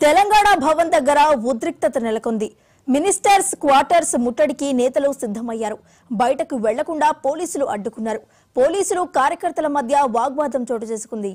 తెలంగాణ భవన్ దగ్గర ఉద్రిక్తత నెలకొంది. మినిస్టర్స్ క్వార్టర్స్ ముట్టడికి నేతలు సిద్ధమయ్యారు. బయటకు వెళ్లకుండా పోలీసులు అడ్డుకున్నారు. పోలీసులు కార్యకర్తల మధ్య వాగ్వాదం చోటు చేసుకుంది.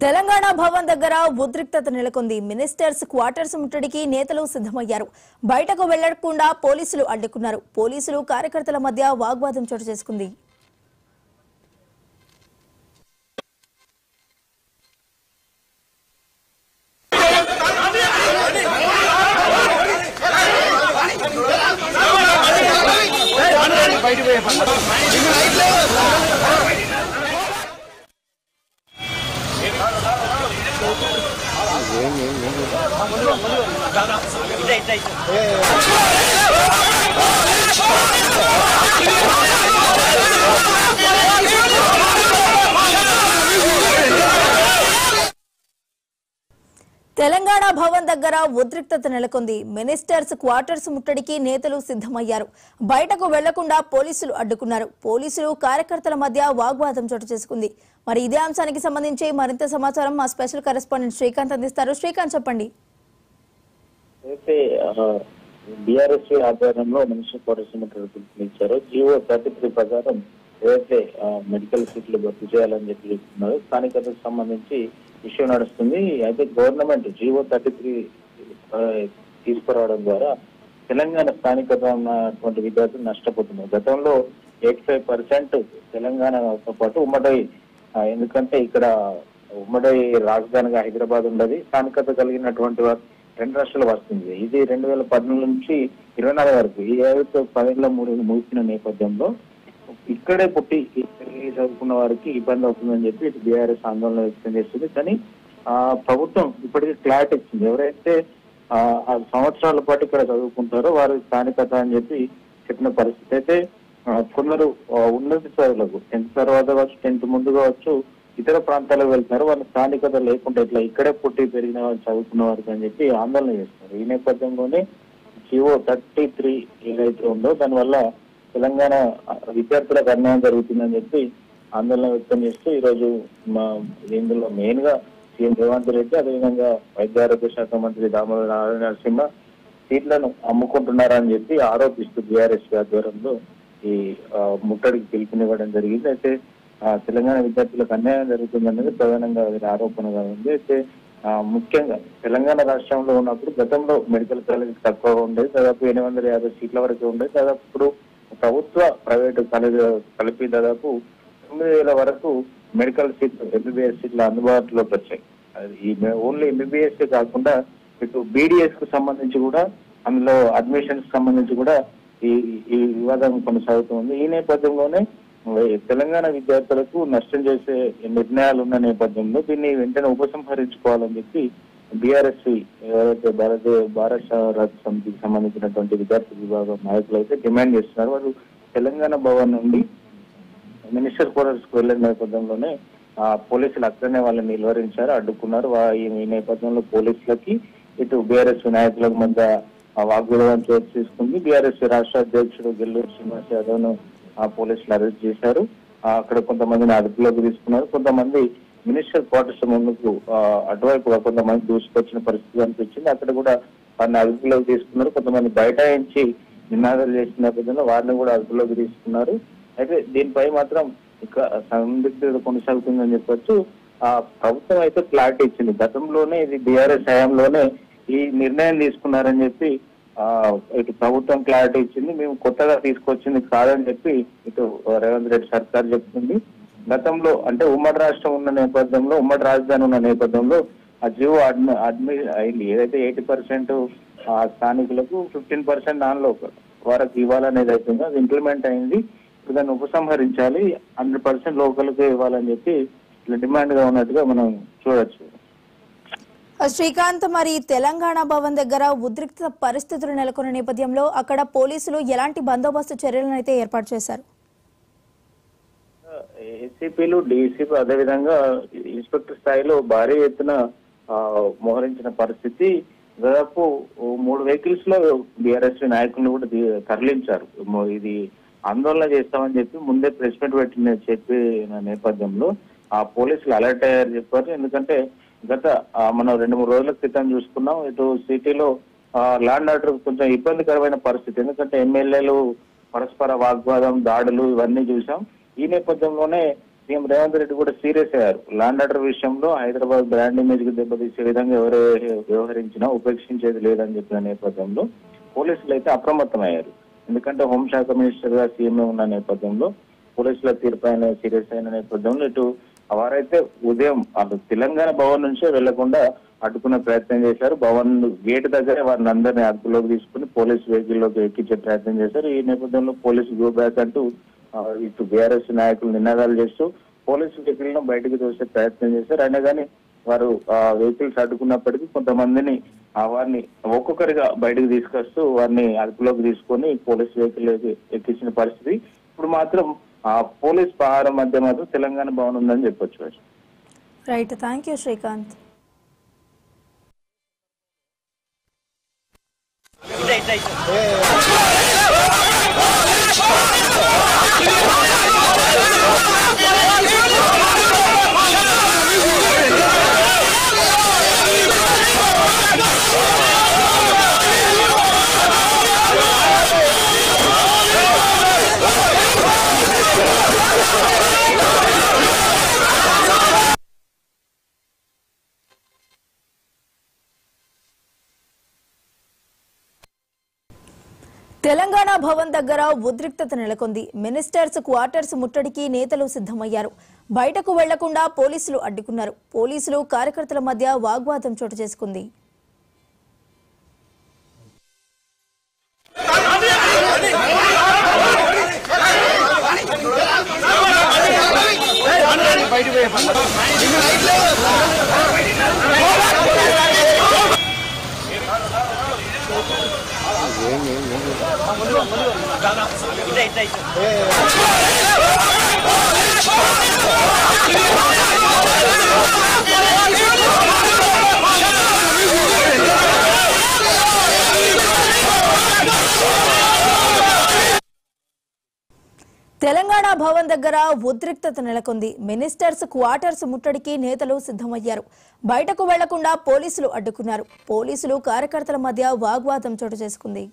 తెలంగాణ భవన్ దగ్గర ఉద్రిక్తత నెలకొంది. మినిస్టర్స్ క్వార్టర్స్ ముట్టడికి నేతలు సిద్ధమయ్యారు. బయటకు వెళ్లకుండా పోలీసులు అడ్డుకున్నారు. పోలీసులు కార్యకర్తల మధ్య వాగ్వాదం చోటు చేసుకుంది. తెలంగాణ భవన్ దగ్గర ఉద్రిక్తత నెలకొంది. మినిస్టర్స్ క్వార్టర్స్ ముట్టడికి నేతలు సిద్ధమయ్యారు. బయటకు వెళ్లకుండా పోలీసులు అడ్డుకున్నారు. పోలీసులు కార్యకర్తల మధ్య వాగ్వాదం చోటు చేసుకుంది. మరి ఇదే అంశానికి సంబంధించి మరింత సమాచారం మా స్పెషల్ కరెస్పాండెంట్ శ్రీకాంత్ అందిస్తారు. శ్రీకాంత్, చెప్పండి. అయితే బీఆర్ఎస్ ఆధ్వర్యంలో మినిస్టర్ క్వార్టర్స్ ముట్టడి పిలుపునిచ్చారు. జియో 33 ప్రకారం ఏదైతే మెడికల్ సీట్లు భర్తీ చేయాలని చెప్పి చెప్తున్నారు. స్థానికతకు సంబంధించి విషయం నడుస్తుంది. అయితే గవర్నమెంట్ జియో 33 తీసుకురావడం ద్వారా తెలంగాణ స్థానికత ఉన్నటువంటి విద్యార్థులు నష్టపోతున్నారు. గతంలో 85% తెలంగాణతో పాటు ఉమ్మడి, ఎందుకంటే ఇక్కడ ఉమ్మడి రాజధానిగా హైదరాబాద్ ఉండదు. స్థానికత కలిగినటువంటి వారు 2 రాష్ట్రాలు వస్తుంది. ఇది 2014 నుంచి 24 వరకు ఈ 10 ముగిసిన నేపథ్యంలో ఇక్కడే పుట్టి చదువుకున్న వారికి ఇబ్బంది అవుతుందని చెప్పి ఇటు బీఆర్ఎస్ ఆందోళన వ్యక్తం చేస్తుంది. కానీ ప్రభుత్వం ఇప్పటికీ క్లారిటీ ఇచ్చింది. ఎవరైతే 5 సంవత్సరాల పాటు ఇక్కడ చదువుకుంటారో వారు స్థానికత అని చెప్పి చెప్పిన పరిస్థితి. అయితే కొందరు ఉన్నత చదువులకు 10th తర్వాత కావచ్చు, 10th ముందు కావచ్చు, ఇతర ప్రాంతాలకు వెళ్తున్నారు. వాళ్ళ స్థానికత లేకుండా ఇట్లా ఇక్కడే పుట్టి పెరిగిన వాళ్ళు చదువుకున్న వారికి అని చెప్పి ఆందోళన చేస్తున్నారు. ఈ నేపథ్యంలోనే జియో 33 ఏదైతే ఉందో దానివల్ల తెలంగాణ విద్యార్థులకు అన్యాయం జరుగుతుందని చెప్పి ఆందోళన వ్యక్తం చేస్తూ ఈరోజు ఇందులో మెయిన్ గా సీఎం రేవంత్ రెడ్డి, అదేవిధంగా వైద్య ఆరోగ్య శాఖ మంత్రి దామోదర నరసింహ సీట్లను అమ్ముకుంటున్నారని చెప్పి ఆరోపిస్తూ బీఆర్ఎస్ ఆధ్వర్యంలో ఈ ముట్టడికి పిలుపునివ్వడం జరిగింది. అయితే తెలంగాణ విద్యార్థులకు అన్యాయం జరుగుతుందనేది ప్రధానంగా ఆరోపణగా ఉంది. అయితే ముఖ్యంగా తెలంగాణ రాష్ట్రంలో ఉన్నప్పుడు గతంలో మెడికల్ కాలేజ్ తక్కువగా ఉండేది. దాదాపు 850 సీట్ల వరకు ఉండేది. దాదాపు ఇప్పుడు ప్రభుత్వ ప్రైవేటు కాలేజీ కలిపి దాదాపు 9,000 వరకు మెడికల్ సీట్లు, ఎంబీబీఎస్ సీట్లు అందుబాటులోకి వచ్చాయి. ఈ ఓన్లీ ఎంబీబీఎస్ కాకుండా ఇటు బీడీఎస్ కు సంబంధించి కూడా, అందులో అడ్మిషన్స్ సంబంధించి కూడా ఈ వివాదం కొనసాగుతుంది. ఈ నేపథ్యంలోనే తెలంగాణ విద్యార్థులకు నష్టం చేసే నిర్ణయాలు ఉన్న నేపథ్యంలో దీన్ని వెంటనే ఉపసంహరించుకోవాలని చెప్పి బీఆర్ఎస్ ఏదైతే భారత రాష్ట్ర సమితికి సంబంధించినటువంటి విద్యార్థి విభాగం నాయకులు అయితే డిమాండ్ చేస్తున్నారు. వారు తెలంగాణ భవన్ నుండి మినిస్టర్ క్వార్టర్స్ కు వెళ్లిన నేపథ్యంలోనే పోలీసులు అక్కడనే వాళ్ళని నిలువరించారు, అడ్డుకున్నారు. ఈ నేపథ్యంలో పోలీసులకి ఇటు బీఆర్ఎస్ నాయకులకు మధ్య వాగ్వివాదం చోటు తీసుకుంది. బీఆర్ఎస్ రాష్ట్ర అధ్యక్షుడు గెల్లూరు శ్రీనివాస్ యాదవ్ ను పోలీసులు అరెస్ట్ చేశారు. అక్కడ కొంతమందిని అదుపులోకి తీసుకున్నారు. కొంతమంది మినిస్టర్ క్వార్టర్స్ ముందుకు అటువైపుగా కొంతమంది దూసుకొచ్చిన పరిస్థితి అనిపించింది. అక్కడ కూడా వారిని అదుపులోకి తీసుకున్నారు. కొంతమంది బైఠాయించి నినాదాలు చేసిన నేపథ్యంలో వారిని కూడా అదుపులోకి తీసుకున్నారు. అయితే దీనిపై మాత్రం ఇక సందిగ్ధత కొనసాగుతుందని చెప్పొచ్చు. ప్రభుత్వం అయితే క్లారిటీ ఇచ్చింది. గతంలోనే ఇది బీఆర్ఎస్ హయాంలోనే ఈ నిర్ణయం తీసుకున్నారని చెప్పి ఇటు ప్రభుత్వం క్లారిటీ ఇచ్చింది. మేము కొత్తగా తీసుకొచ్చింది కాదని చెప్పి ఇటు రేవంత్ రెడ్డి సర్కార్ చెప్తుంది. గతంలో అంటే ఉమ్మడి రాష్ట్రం ఉన్న నేపథ్యంలో, ఉమ్మడి రాజధాని ఉన్న నేపథ్యంలో ఆ జియో అయింది. ఏదైతే 80% స్థానికులకు 15% నాన్ లోకల్ వారికి ఇవ్వాలనేది అవుతుందో అది ఇంప్లిమెంట్ అయింది. ఇప్పుడు దాన్ని ఉపసంహరించాలి, 100% లోకల్కే ఇవ్వాలని చెప్పి డిమాండ్ గా ఉన్నట్టుగా మనం చూడొచ్చు. శ్రీకాంత్, మరి తెలంగాణ భవన్ దగ్గర ఉద్రిక్త పరిస్థితులు నెలకొన్న నేపథ్యంలో అక్కడ పోలీసులు ఎలాంటి బందోబస్తు చర్యలను అయితే ఏర్పాటు చేశారు? ఏసీపీలు, డీసీపీ అదేవిధంగా ఇన్స్పెక్టర్ స్థాయిలో భారీ ఎత్తున మోహరించిన పరిస్థితి. దాదాపు 3 వెహికల్స్ లో బీఆర్ఎస్ నాయకులను కూడా తరలించారు. ఇది ఆందోళన చేస్తామని చెప్పి ముందే ప్రెస్ మీట్ చెప్పిన నేపథ్యంలో ఆ పోలీసులు అలర్ట్ అయ్యారు చెప్పారు. ఎందుకంటే మనం 2-3 రోజుల క్రితం చూసుకున్నాం, ఇటు సిటీలో ల్యాండ్ ఆర్డర్ కొంచెం ఇబ్బందికరమైన పరిస్థితి. ఎందుకంటే ఎమ్మెల్యేలు పరస్పర వాగ్వాదం, దాడులు ఇవన్నీ చూసాం. ఈ నేపథ్యంలోనే సీఎం రేవంత్ రెడ్డి కూడా సీరియస్ అయ్యారు. ల్యాండ్ ఆర్డర్ విషయంలో హైదరాబాద్ బ్రాండ్ ఇమేజ్ కి దెబ్బతీసే విధంగా ఎవరు వ్యవహరించినా ఉపేక్షించేది లేదని చెప్పిన నేపథ్యంలో పోలీసులు అయితే అప్రమత్తమయ్యారు. ఎందుకంటే హోంశాఖ మినిస్టర్ గా సీఎం ఉన్న నేపథ్యంలో పోలీసుల తీర్పైన సీరియస్ అయిన నేపథ్యంలో ఇటు వారైతే ఉదయం అటు తెలంగాణ భవన్ నుంచే వెళ్లకుండా అడ్డుకునే ప్రయత్నం చేశారు. భవన్ గేట్ దగ్గరే వారిని అందరినీ అదుపులోకి తీసుకుని పోలీసు వెహికల్లోకి ఎక్కించే ప్రయత్నం చేశారు. ఈ నేపథ్యంలో పోలీసు గో బ్యాక్ అంటూ ఇటు బీఆర్ఎస్ నాయకులు నినాదాలు చేస్తూ పోలీసు వెహికల్ ను బయటకు తోసే ప్రయత్నం చేశారు. అయినా కానీ వారు వెహికల్స్ అడ్డుకున్నప్పటికీ కొంతమందిని వారిని ఒక్కొక్కరిగా బయటకు తీసుకొస్తూ వారిని అదుపులోకి తీసుకొని పోలీసు వెహికల్ ఎక్కించిన పరిస్థితి. ఇప్పుడు మాత్రం పోలీస్ పహారం మధ్య మాత్రం తెలంగాణ భవన్ ఉందని చెప్పొచ్చు. Right, thank you Srikanth. Telangana Bhavan దగ్గర ఉద్రిక్తత నెలకొంది. మినిస్టర్స్ క్వార్టర్స్ ముట్టడికి నేతలు సిద్ధమయ్యారు. బయటకు వెళ్లకుండా పోలీసులు అడ్డుకున్నారు. పోలీసులు కార్యకర్తల మధ్య వాగ్వాదం చోటు చేసుకుంది. తెలంగాణ భవన్ దగ్గర ఉద్రిక్తత నెలకొంది. మినిస్టర్స్ క్వార్టర్స్ ముట్టడికి నేతలు సిద్ధమయ్యారు. బయటకు వెళ్లకుండా పోలీసులు అడ్డుకున్నారు. పోలీసులు కార్యకర్తల మధ్య వాగ్వాదం చోటు చేసుకుంది.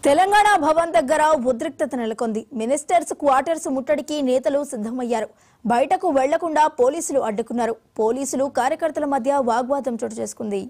తెలంగాణ భవన్ దగ్గర ఉద్రిక్తత నెలకొంది. మినిస్టర్స్ క్వార్టర్స్ ముట్టడికి నేతలు సిద్ధమయ్యారు. బయటకు వెళ్లకుండా పోలీసులు అడ్డుకున్నారు. పోలీసులు కార్యకర్తల మధ్య వాగ్వాదం చోటు చేసుకుంది.